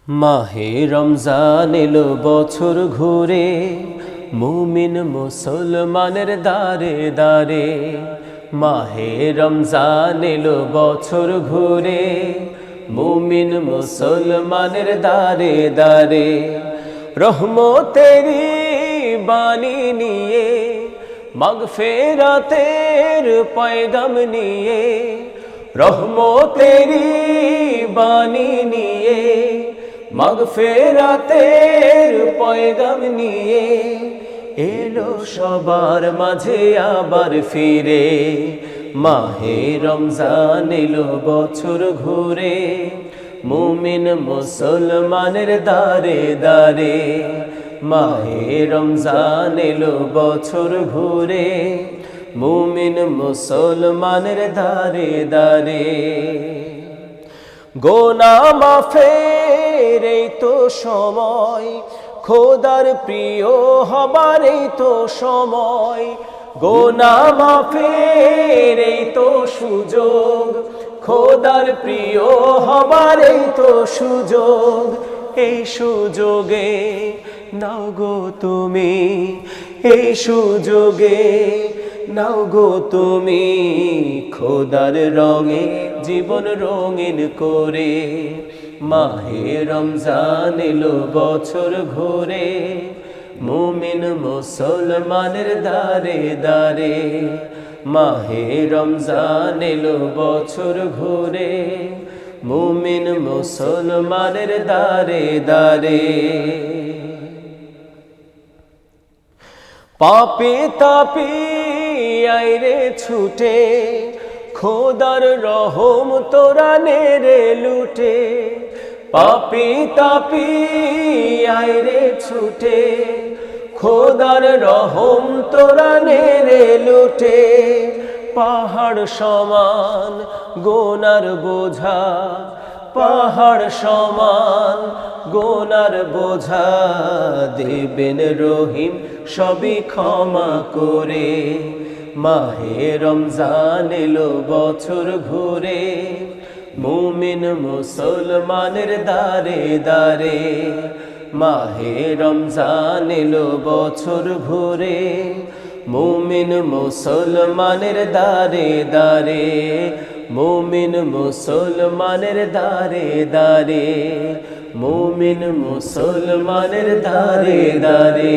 মাহে রমজান এলো বছর ঘুরে, মুমিন মুসলমানের দারে দারে। মাহে রমজান এলো বছর ঘুরে, মুমিন মুসলমানের দারে দারে। রহমতেরি বাণী নিয়ে, মাগফিরাতের পয়গাম নিয়ে, রহমতেরি বাণী নিয়ে, মাগফিরাতের পয়গাম নিয়ে এলো সবার মাঝে আবার ফিরে। মাহে রমজান এলো বছর ঘুরে, মুমিন মুসলমানের দারে দারে। মাহে রমজান এলো বছর ঘুরে, মুমিন মুসলমানের দারে দারে। গোনাহ মাফের এই তো সময়, খোদার প্রিয় হবার এই তো সময়। গোনাহ মাফের এই তো সুযোগ, খোদার প্রিয় হবার এই তো সুযোগ। এই সুযোগে নাও গো তুমি, এই সুযোগে নাও গো তুমি, খোদার রঙে জীবন রঙিন করে। মাহে রমজান এলো বছর ঘুরে, মুমিন মুসলমানের দারে দারে। মাহে রমজান এলো বছর ঘুরে, মুমিন মুসলমানের দারে দারে। পাপী তাপী আইরে ছুটে, খোদার রহম তোরা নেরে লুটে। পাপী তাপী আইরে ছুটে, খোদার রহম তোরা নেরে লুটে। পাহাড় সমান গোনার বোঝা, পাহাড় সমান গোনার বোঝা, দেবেন রহিম সবই ক্ষমা করে। মাহে রমজান এলো বছর ঘুরে, মুমিন মুসলমানের দারে দারে। মাহে রমজান এলো বছর ঘুরে, মুমিন মুসলমানের দারে দারে। মুমিন মুসলমানের দারে দারে, মুমিন মুসলমানের দারে দারে।